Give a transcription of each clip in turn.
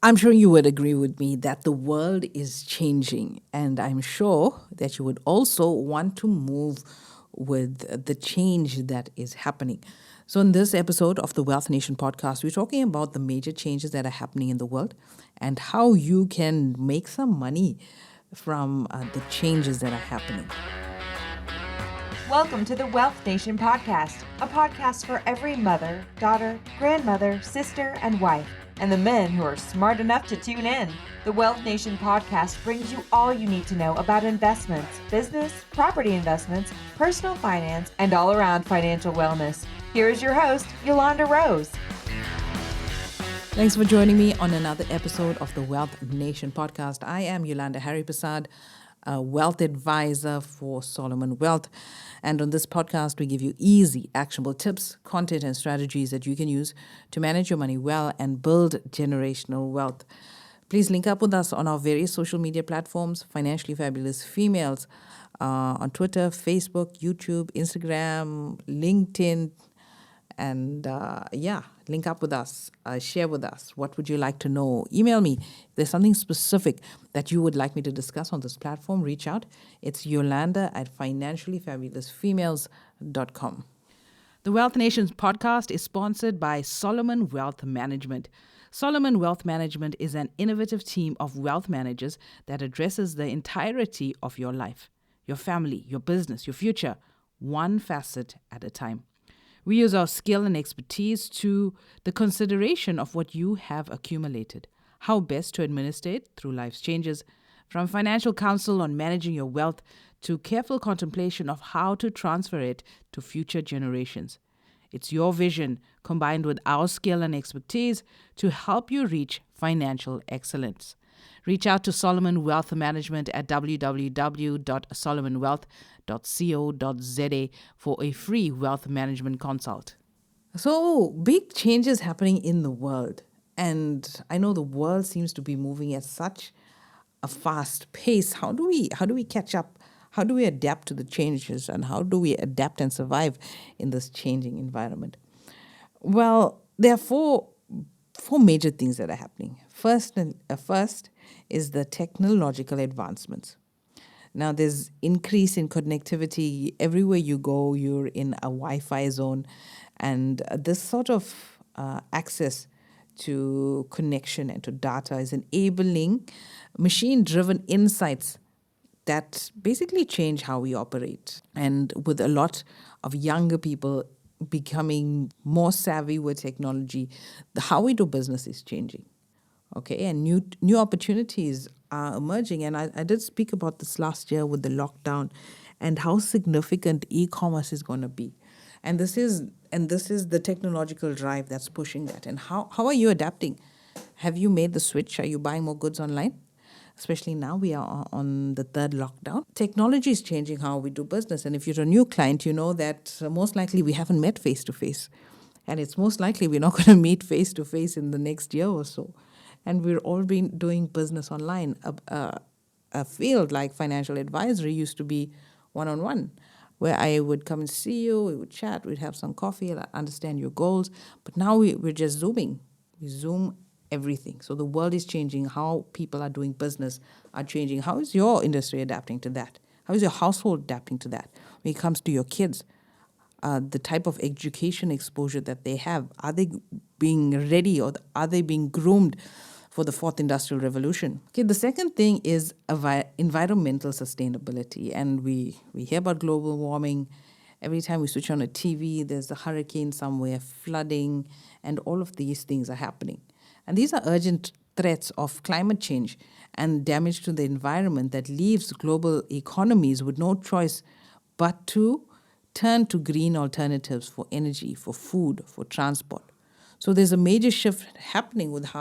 I'm sure you would agree with me that the world is changing, and I'm sure that you would also want to move with the change that is happening. So, in this episode of the Wealth Nation podcast, we're talking about the major changes that are happening in the world and how you can make some money from the changes that are happening. Welcome to the Wealth Nation podcast, a podcast for every mother, daughter, grandmother, sister, and wife, and the men who are smart enough to tune in. The Wealth Nation podcast brings you all you need to know about investments, business, property investments, personal finance, and all around financial wellness. Here is your host, Yolanda Rose. Thanks for joining me on another episode of the Wealth Nation podcast. I am Yolanda Harry-Prasad, a wealth advisor for Solomon Wealth. And on this podcast, we give you easy, actionable tips, content, and strategies that you can use to manage your money well and build generational wealth. Please link up with us on our various social media platforms, Financially Fabulous Females, on Twitter, Facebook, YouTube, Instagram, LinkedIn, and link up with us, share with us. What would you like to know? Email me. If there's something specific that you would like me to discuss on this platform, reach out. It's Yolanda at financiallyfabulousfemales.com. The Wealth Nations podcast is sponsored by Solomon Wealth Management. Solomon Wealth Management is an innovative team of wealth managers that addresses the entirety of your life, your family, your business, your future, one facet at a time. We use our skill and expertise to the consideration of what you have accumulated, how best to administer it through life's changes, from financial counsel on managing your wealth to careful contemplation of how to transfer it to future generations. It's your vision combined with our skill and expertise to help you reach financial excellence. Reach out to Solomon Wealth Management at www.solomonwealth.co.za for a free wealth management consult. So, big changes happening in the world. And I know the world seems to be moving at such a fast pace. How do we catch up? How do we adapt to the changes, and how do we adapt and survive in this changing environment? Well, there are four major things that are happening. First is the technological advancements. Now, there's increase in connectivity. Everywhere you go, you're in a Wi-Fi zone. And this sort of access to connection and to data is enabling machine-driven insights that basically change how we operate. And with a lot of younger people becoming more savvy with technology, how we do business is changing. Okay, and new opportunities are emerging. And I did speak about this last year with the lockdown and how significant e-commerce is going to be. And this is the technological drive that's pushing that. And how are you adapting? Have you made the switch? Are you buying more goods online? Especially now we are on the third lockdown. Technology is changing how we do business. And if you're a new client, you know that most likely we haven't met face to face. And it's most likely we're not going to meet face to face in the next year or so. And we're all been doing business online. A field like financial advisory used to be one-on-one, where I would come and see you, we would chat, we'd have some coffee, I'd understand your goals. But now we're just Zooming. We Zoom everything. So the world is changing. How people are doing business are changing. How is your industry adapting to that? How is your household adapting to that? When it comes to your kids, the type of education exposure that they have, are they being ready, or are they being groomed for the fourth industrial revolution? Okay, the second thing is environmental sustainability. And we hear about global warming. Every time we switch on a TV, there's a hurricane somewhere, flooding, and all of these things are happening. And these are urgent threats of climate change and damage to the environment that leaves global economies with no choice but to turn to green alternatives for energy, for food, for transport. So there's a major shift happening with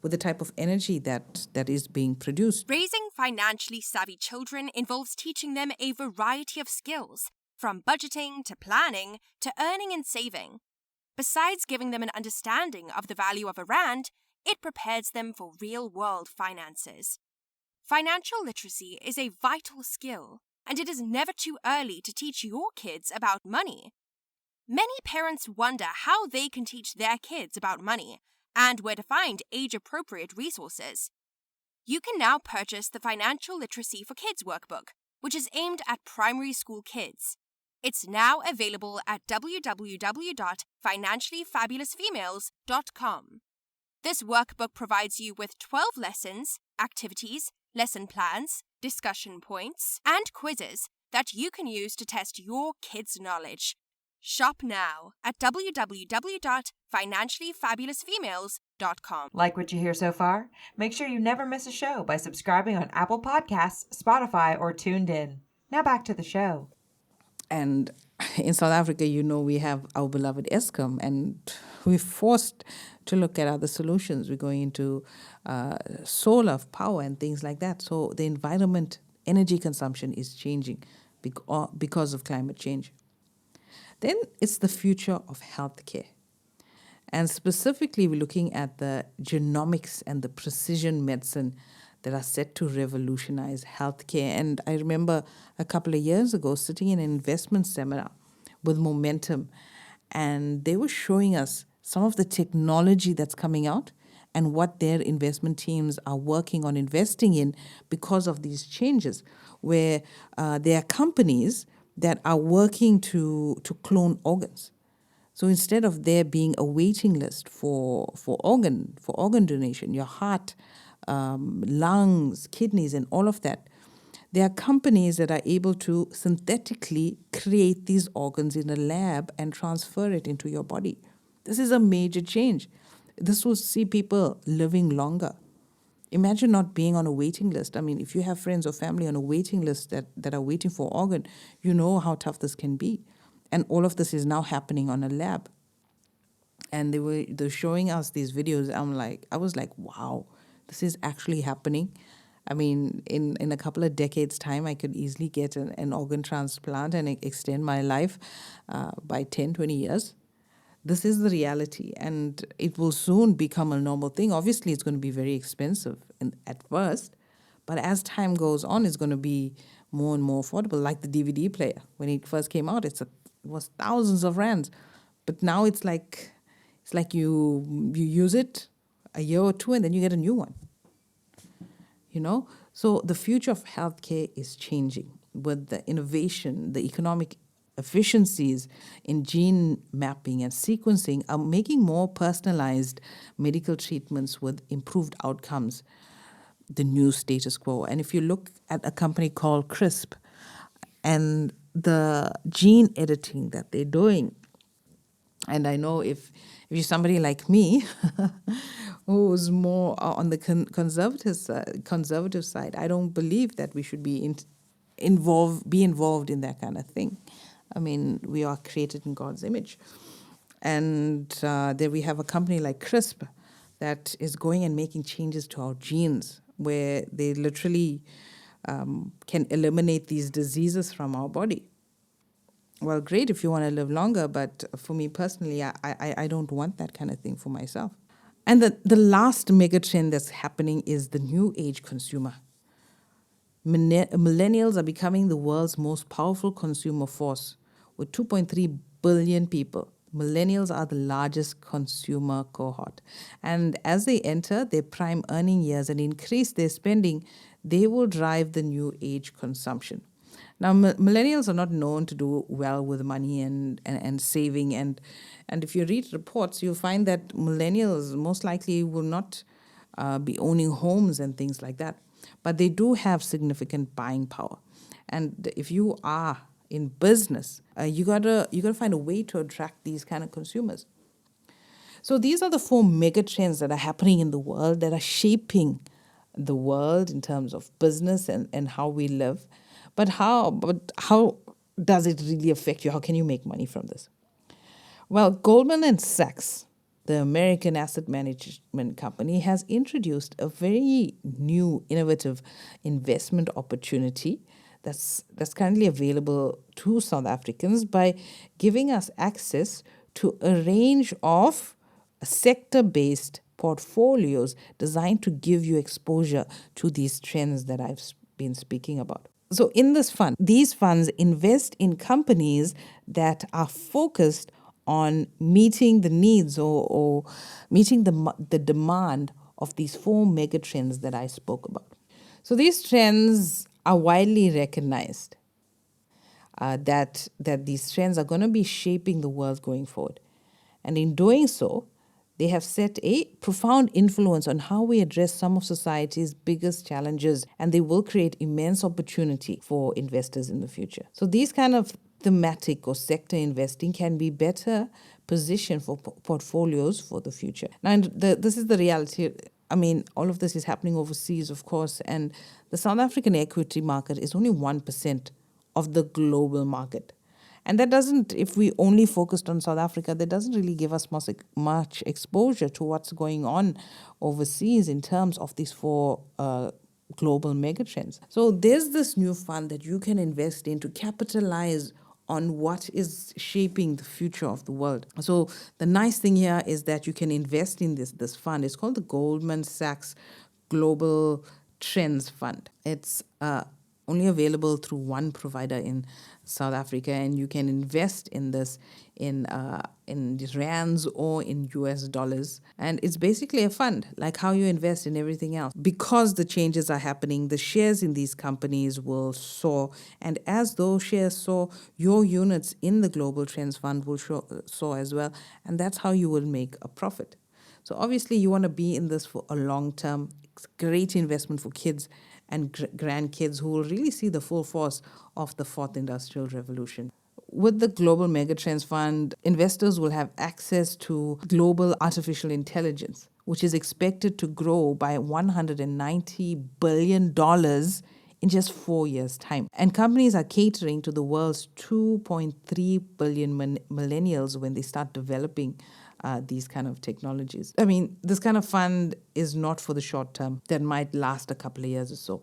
the type of energy that is being produced. Raising financially savvy children involves teaching them a variety of skills, from budgeting to planning to earning and saving. Besides giving them an understanding of the value of a rand, it prepares them for real-world finances. Financial literacy is a vital skill, and it is never too early to teach your kids about money. Many parents wonder how they can teach their kids about money, and where to find age-appropriate resources. You can now purchase the Financial Literacy for Kids workbook, which is aimed at primary school kids. It's now available at www.financiallyfabulousfemales.com. This workbook provides you with 12 lessons, activities, lesson plans, discussion points, and quizzes that you can use to test your kids' knowledge. Shop now at www.financiallyfabulousfemales.com. Like what you hear so far? Make sure you never miss a show by subscribing on Apple Podcasts, Spotify, or Tuned In. Now back to the show. And in South Africa, we have our beloved Eskom, and we're forced to look at other solutions. We're going into solar power and things like that. So the environment, energy consumption is changing because of climate change. Then it's the future of healthcare. And specifically, we're looking at the genomics and the precision medicine that are set to revolutionize healthcare. And I remember a couple of years ago sitting in an investment seminar with Momentum, and they were showing us some of the technology that's coming out and what their investment teams are working on investing in because of these changes, where there are companies that are working to clone organs. So instead of there being a waiting list for organ donation, your heart, lungs, kidneys, and all of that, there are companies that are able to synthetically create these organs in a lab and transfer it into your body. This is a major change. This will see people living longer. Imagine not being on a waiting list. I mean, if you have friends or family on a waiting list that are waiting for organ, you know how tough this can be. And all of this is now happening on a lab. And they're showing us these videos. I was like, wow, this is actually happening. I mean, in a couple of decades' time, I could easily get an organ transplant and extend my life by 10, 20 years. This is the reality, and it will soon become a normal thing. Obviously, it's going to be very expensive at first, but as time goes on, it's going to be more and more affordable, like the DVD player. When it first came out, it was thousands of rands, but now it's like you use it a year or two and then you get a new one. So the future of healthcare is changing with the innovation, the economic efficiencies in gene mapping and sequencing are making more personalized medical treatments with improved outcomes, the new status quo. And if you look at a company called CRISP and the gene editing that they're doing, and I know if you're somebody like me who's more on the conservative side, I don't believe that we should be involved in that kind of thing. I mean, we are created in God's image. And there we have a company like CRISP that is going and making changes to our genes, where they literally can eliminate these diseases from our body. Well, great if you want to live longer, but for me personally, I don't want that kind of thing for myself. And the last mega trend that's happening is the new age consumer. Millennials are becoming the world's most powerful consumer force with 2.3 billion people. Millennials are the largest consumer cohort. And as they enter their prime earning years and increase their spending, they will drive the new age consumption. Now, millennials are not known to do well with money and saving. And if you read reports, you'll find that millennials most likely will not be owning homes and things like that. But they do have significant buying power. And if you are in business, you gotta find a way to attract these kind of consumers. So these are the 4 mega trends that are happening in the world that are shaping the world in terms of business and how we live. But how does it really affect you? How can you make money from this? Well, Goldman Sachs, the American asset management company, has introduced a very new, innovative investment opportunity that's currently available to South Africans by giving us access to a range of sector-based portfolios designed to give you exposure to these trends that I've been speaking about. So in this fund, these funds invest in companies that are focused on meeting the needs or meeting the demand of these 4 mega trends that I spoke about. So these trends are widely recognized that these trends are going to be shaping the world going forward. And in doing so, they have set a profound influence on how we address some of society's biggest challenges, and they will create immense opportunity for investors in the future. So these kind of thematic or sector investing can be better positioned for portfolios for the future. Now, this is the reality. I mean, all of this is happening overseas, of course, and the South African equity market is only 1% of the global market. And that doesn't, if we only focused on South Africa, that doesn't really give us much exposure to what's going on overseas in terms of these 4 global megatrends. So there's this new fund that you can invest in to capitalize on what is shaping the future of the world. So the nice thing here is that you can invest in this fund. It's called the Goldman Sachs Global Trends Fund. It's only available through one provider in South Africa, and you can invest in this in these rands or in US dollars. And it's basically a fund, like how you invest in everything else. Because the changes are happening, the shares in these companies will soar. And as those shares soar, your units in the Global Trends Fund will soar as well. And that's how you will make a profit. So obviously you want to be in this for a long term. It's a great investment for kids and grandkids who will really see the full force of the 4th Industrial Revolution. With the Global Megatrends Fund, investors will have access to global artificial intelligence, which is expected to grow by $190 billion in just 4 years' time. And companies are catering to the world's 2.3 billion millennials when they start developing these kind of technologies. I mean, this kind of fund is not for the short term. That might last a couple of years or so.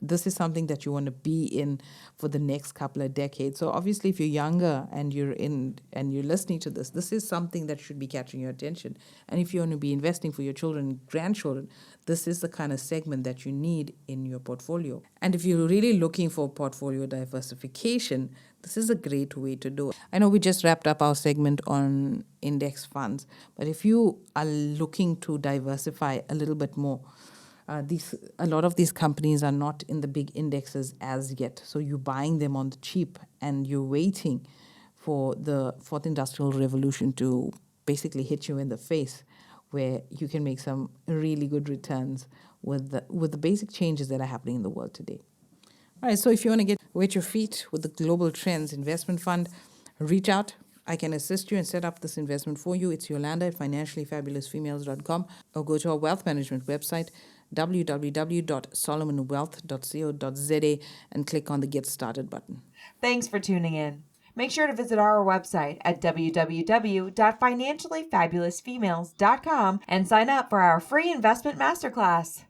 This is something that you want to be in for the next couple of decades. So obviously, if you're younger and you're listening to this, this is something that should be catching your attention. And if you want to be investing for your children and grandchildren, this is the kind of segment that you need in your portfolio. And if you're really looking for portfolio diversification, this is a great way to do it. I know we just wrapped up our segment on index funds, but if you are looking to diversify a little bit more, a lot of these companies are not in the big indexes as yet. So you're buying them on the cheap and you're waiting for the 4th Industrial Revolution to basically hit you in the face, where you can make some really good returns with the basic changes that are happening in the world today. All right, so if you want to wet your feet with the Global Trends Investment Fund, reach out. I can assist you and set up this investment for you. It's Yolanda at financiallyfabulousfemales.com, or go to our wealth management website, www.solomonwealth.co.za, and click on the Get Started button. Thanks for tuning in. Make sure to visit our website at www.financiallyfabulousfemales.com and sign up for our free investment masterclass.